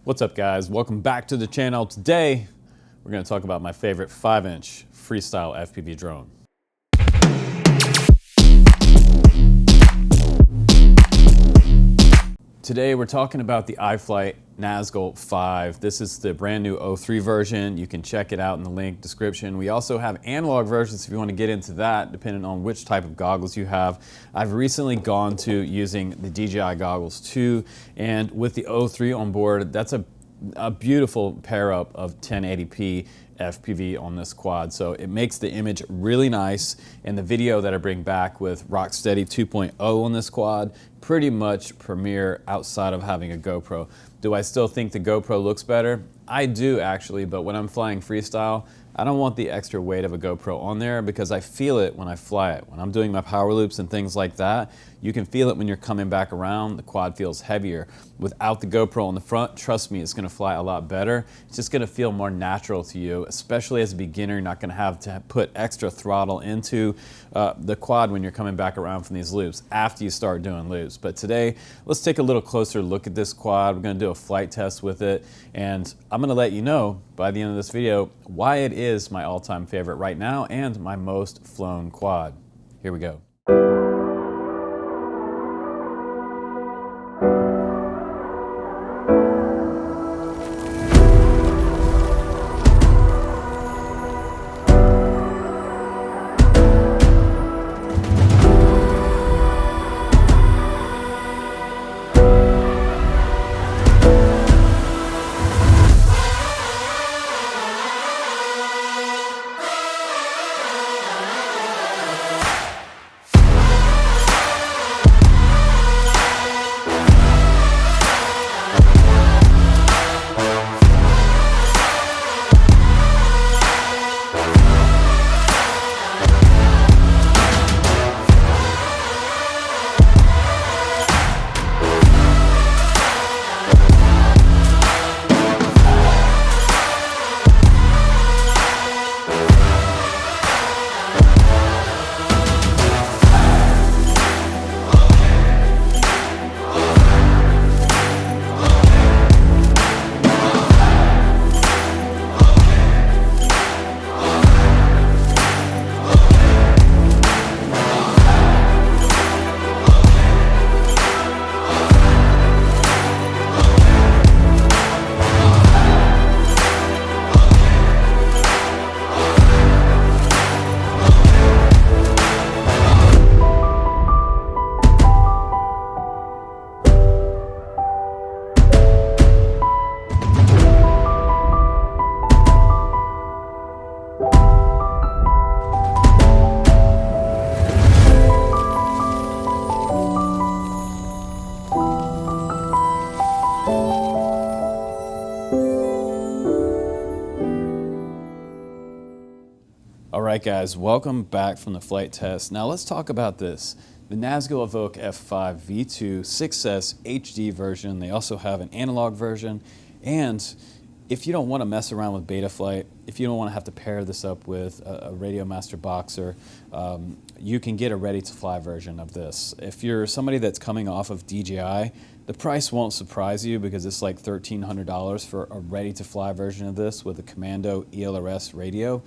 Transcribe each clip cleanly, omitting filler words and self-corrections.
What's up guys, welcome back to the channel. Today we're going to talk about my favorite 5-inch freestyle FPV drone. Today we're talking about the iFlight Nazgul5. This is the brand new 03 version. You can check it out in the link description. We also have analog versions if you want to get into that, depending on which type of goggles you have. I've recently gone to using the DJI Goggles 2, and with the 03 on board, that's a beautiful pair up of 1080p FPV on this quad. So it makes the image really nice, and the video that I bring back with Rocksteady 2.0 on this quad pretty much premiere outside of having a GoPro. Do I still think the GoPro looks better? I do actually, but when I'm flying freestyle, I don't want the extra weight of a GoPro on there because I feel it when I fly it. When I'm doing my power loops and things like that, you can feel it when you're coming back around. The quad feels heavier. Without the GoPro on the front, trust me, it's gonna fly a lot better. It's just gonna feel more natural to you, especially as a beginner. You're not gonna have to put extra throttle into the quad when you're coming back around from these loops after you start doing loops. But today, let's take a little closer look at this quad. We're gonna do a flight test with it, and I'm gonna let you know by the end of this video why it is my all-time favorite right now and my most flown quad. Here we go. Alright guys, welcome back from the flight test. Now let's talk about this. The Nazgul5 Evoque F5 V2 6S HD version. They also have an analog version, and if you don't want to mess around with Betaflight, if you don't want to have to pair this up with a Radiomaster boxer, you can get a ready-to-fly version of this. If you're somebody that's coming off of DJI, the price won't surprise you because it's like $1,300 for a ready-to-fly version of this with a Commando ELRS radio.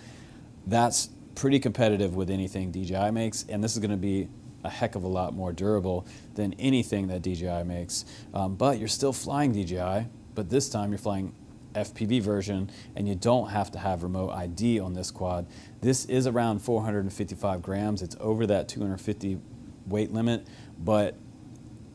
That's pretty competitive with anything DJI makes, and this is going to be a heck of a lot more durable than anything that DJI makes. But you're still flying DJI, but this time you're flying FPV version, and you don't have to have remote ID on this quad. This is around 455 grams. It's over that 250 weight limit, but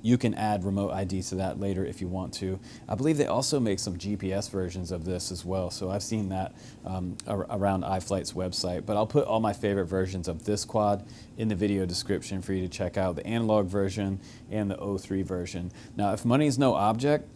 you can add remote ID to that later if you want to. I believe they also make some GPS versions of this as well, so I've seen that around iFlight's website. But I'll put all my favorite versions of this quad in the video description for you to check out, the analog version and the 03 version. Now, if money is no object,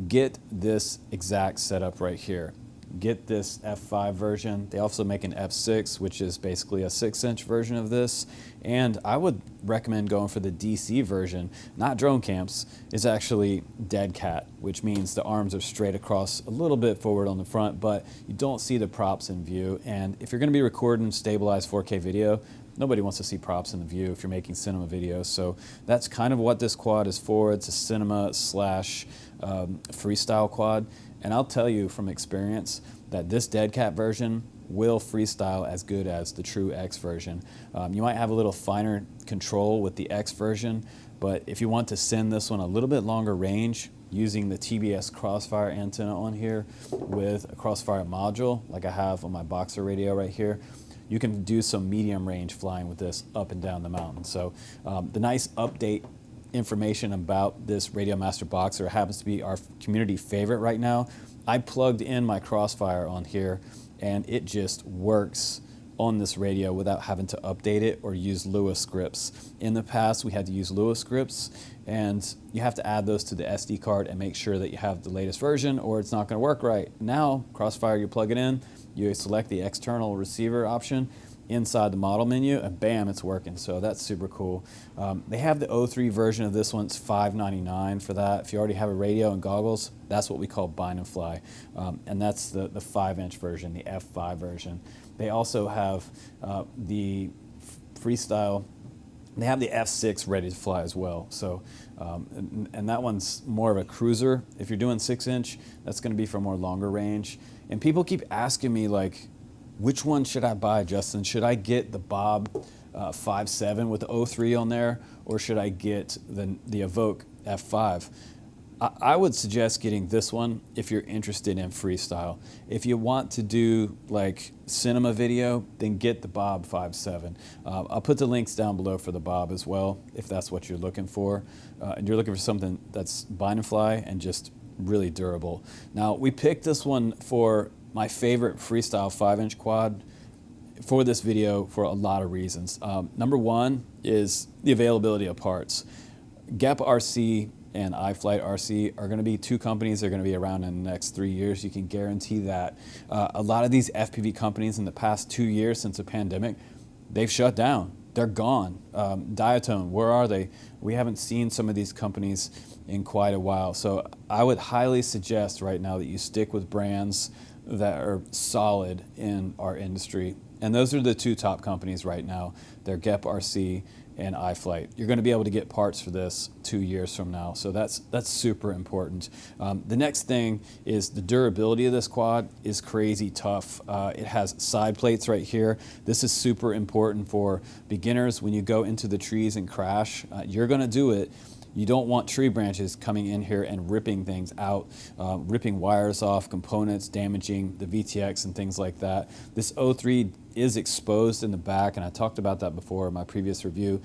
get this exact setup right here. Get this F5 version. They also make an F6, which is basically a 6-inch version of this. And I would recommend going for the DC version. Not drone camps, it's actually dead cat, which means the arms are straight across a little bit forward on the front, but you don't see the props in view. And if you're gonna be recording stabilized 4K video, nobody wants to see props in the view if you're making cinema videos. So that's kind of what this quad is for. It's a cinema slash freestyle quad. And I'll tell you from experience that this dead cat version will freestyle as good as the true X version. You might have a little finer control with the X version, but if you want to send this one a little bit longer range using the TBS crossfire antenna on here with a crossfire module like I have on my Boxer radio right here, you can do some medium range flying with this up and down the mountain. So the nice update information about this Radiomaster Boxer happens to be our community favorite right now. I plugged in my crossfire on here and it just works on this radio without having to update it or use Lua scripts. In the past, we had to use Lua scripts, and you have to add those to the SD card and make sure that you have the latest version or it's not going to work right. Now, Crossfire, you plug it in, you select the external receiver option inside the model menu, and bam, it's working. So that's super cool. They have the 03 version of this one. It's $5.99 for that. If you already have a radio and goggles, that's what we call bind and fly. And that's the 5-inch version, the F5 version. They also have the Freestyle. They have the F6 ready to fly as well. So, and that one's more of a cruiser. If you're doing 6-inch, that's going to be for more longer range. And people keep asking me, like, which one should I buy, Justin? Should I get the Bob 5.7 with the 03 on there, or should I get the Evoque F5? I would suggest getting this one if you're interested in freestyle. If you want to do like cinema video, then get the Bob 5.7. I'll put the links down below for the Bob as well, if that's what you're looking for. And you're looking for something that's bind and fly and just really durable. Now, we picked this one for my favorite freestyle 5-inch quad for this video for a lot of reasons. Number one is the availability of parts. Geprc and iFlight RC are going to be two companies that are going to be around in the next 3 years. You can guarantee that. A lot of these FPV companies in the past 2 years since the pandemic, they've shut down. They're gone. Diatone, where are they? We haven't seen some of these companies in quite a while. So I would highly suggest right now that you stick with brands that are solid in our industry. And those are the two top companies right now. They're Geprc and iFlight. You're going to be able to get parts for this 2 years from now, so that's super important. The next thing is the durability of this quad is crazy tough. It has side plates right here. This is super important for beginners. When you go into the trees and crash, you're going to do it. You don't want tree branches coming in here and ripping things out, ripping wires off, components, damaging the VTX and things like that. This 03 is exposed in the back, and I talked about that before in my previous review.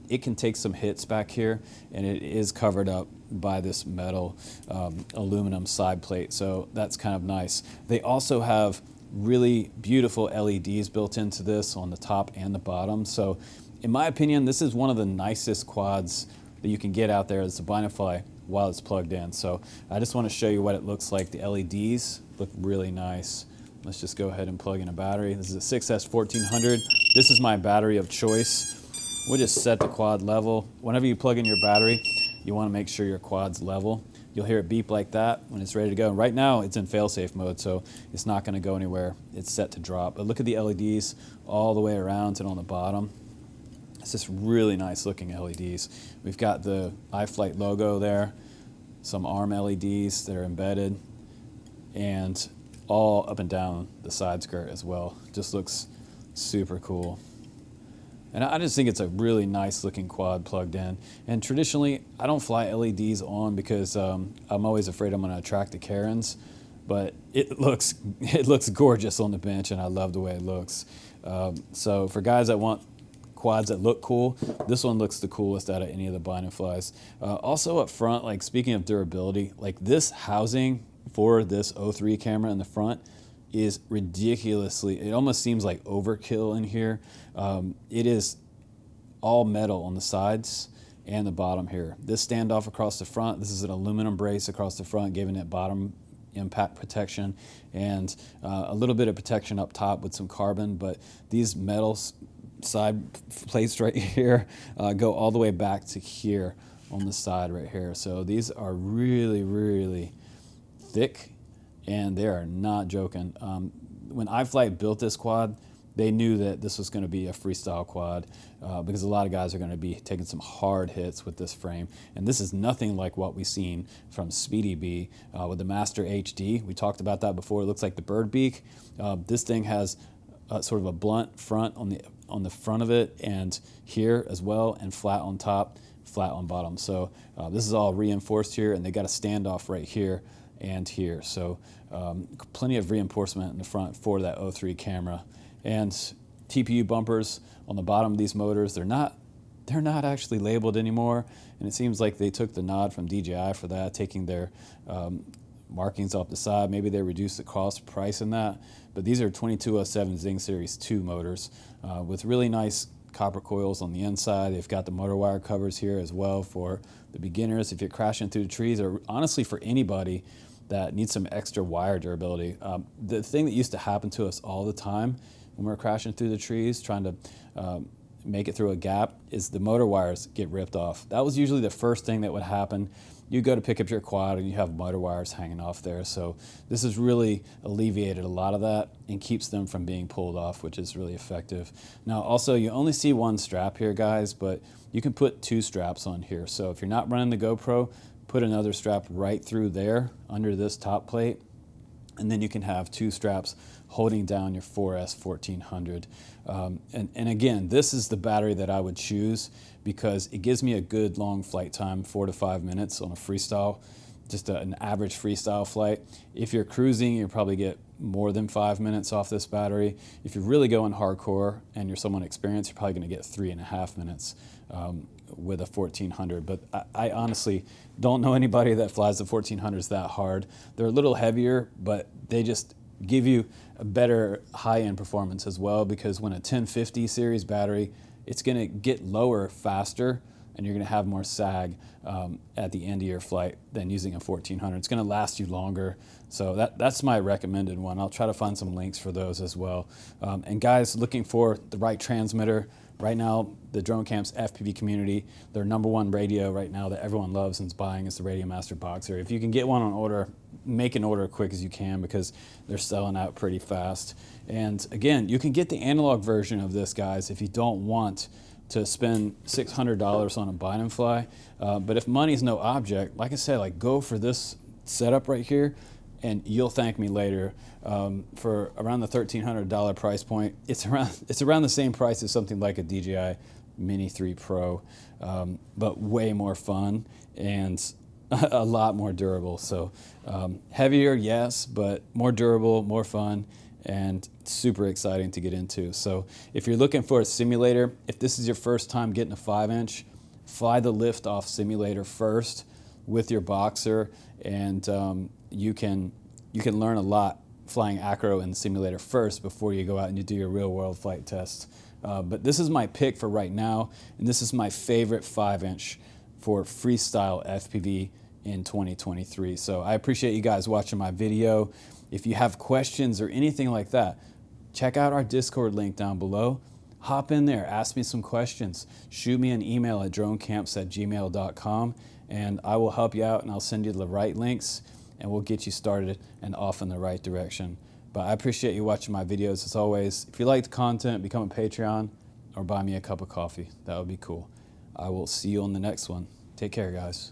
It can take some hits back here, and it is covered up by this metal aluminum side plate, so that's kind of nice. They also have really beautiful LEDs built into this on the top and the bottom, so in my opinion, this is one of the nicest quads that you can get out there as a bind and fly while it's plugged in. So I just want to show you what it looks like. The LEDs look really nice. Let's just go ahead and plug in a battery. This is a 6S1400. This is my battery of choice. We'll just set the quad level. Whenever you plug in your battery, you want to make sure your quad's level. You'll hear it beep like that when it's ready to go. And right now it's in fail-safe mode, so it's not going to go anywhere. It's set to drop. But look at the LEDs all the way around and on the bottom. It's just really nice looking LEDs. We've got the iFlight logo there, some ARM LEDs that are embedded, and all up and down the side skirt as well. Just looks super cool. And I just think it's a really nice looking quad plugged in. And traditionally, I don't fly LEDs on because I'm always afraid I'm going to attract the Karens, but it looks gorgeous on the bench, and I love the way it looks. So for guys that want quads that look cool, this one looks the coolest out of any of the bind and flies. Also up front, like speaking of durability, like this housing for this 03 camera in the front is ridiculously, it almost seems like overkill in here. It is all metal on the sides and the bottom here. This standoff across the front, this is an aluminum brace across the front, giving it bottom impact protection and a little bit of protection up top with some carbon, but these metal side plates right here go all the way back to here on the side right here. So these are really, really thick, and they are not joking. When iFlight built this quad, they knew that this was going to be a freestyle quad because a lot of guys are going to be taking some hard hits with this frame. And this is nothing like what we've seen from Speedy B with the Master HD. We talked about that before. It looks like the bird beak. This thing has sort of a blunt front on the front of it, and here as well, and flat on top, flat on bottom. So this is all reinforced here, and they got a standoff right here and here. So plenty of reinforcement in the front for that 03 camera. And TPU bumpers on the bottom of these motors, they're not actually labeled anymore, and it seems like they took the nod from DJI for that, taking their markings off the side. Maybe they reduced the cost price in that, but these are 2207 Zing Series 2 motors with really nice copper coils on the inside. They've got the motor wire covers here as well for the beginners if you're crashing through the trees, or honestly for anybody that needs some extra wire durability. The thing that used to happen to us all the time when we're crashing through the trees trying to make it through a gap is the motor wires get ripped off. That was usually the first thing that would happen. You go to pick up your quad and you have motor wires hanging off there. So this has really alleviated a lot of that and keeps them from being pulled off, which is really effective. Now also, you only see one strap here, guys, but you can put two straps on here. So if you're not running the GoPro, put another strap right through there under this top plate, and then you can have two straps holding down your 4S 1400. And again, this is the battery that I would choose because it gives me a good long flight time, 4 to 5 minutes on a freestyle, just an average freestyle flight. If you're cruising, you'll probably get more than 5 minutes off this battery. If you're really going hardcore and you're someone experienced, you're probably gonna get 3.5 minutes with a 1400. But I honestly don't know anybody that flies the 1400s that hard. They're a little heavier, but they just give you a better high-end performance as well, because when a 1050 series battery, it's going to get lower faster and you're going to have more sag at the end of your flight than using a 1400. It's going to last you longer. So that's my recommended one. I'll try to find some links for those as well. And guys, looking for the right transmitter, right now the Drone Camp's FPV community, their #1 radio right now that everyone loves and is buying is the Radiomaster Boxer. If you can get one on order, make an order as quick as you can because they're selling out pretty fast. And again, you can get the analog version of this, guys, if you don't want to spend $600 on a bind and fly. But if money's no object, like I said, like go for this setup right here and you'll thank me later. For around the $1,300 price point, it's around the same price as something like a DJI Mini 3 Pro, but way more fun and a lot more durable. So heavier, yes, but more durable, more fun, and super exciting to get into. So if you're looking for a simulator, if this is your first time getting a 5-inch, fly the lift off simulator first with your Boxer, and you can learn a lot flying acro in the simulator first before you go out and you do your real world flight tests. But this is my pick for right now, and this is my favorite 5-inch for freestyle FPV in 2023. So I appreciate you guys watching my video. If you have questions or anything like that, check out our Discord link down below. Hop in there, ask me some questions, shoot me an email at dronecamps@gmail.com, and I will help you out and I'll send you the right links and we'll get you started and off in the right direction. But I appreciate you watching my videos as always. If you like the content, become a Patreon or buy me a cup of coffee. That would be cool. I will see you on the next one. Take care, guys.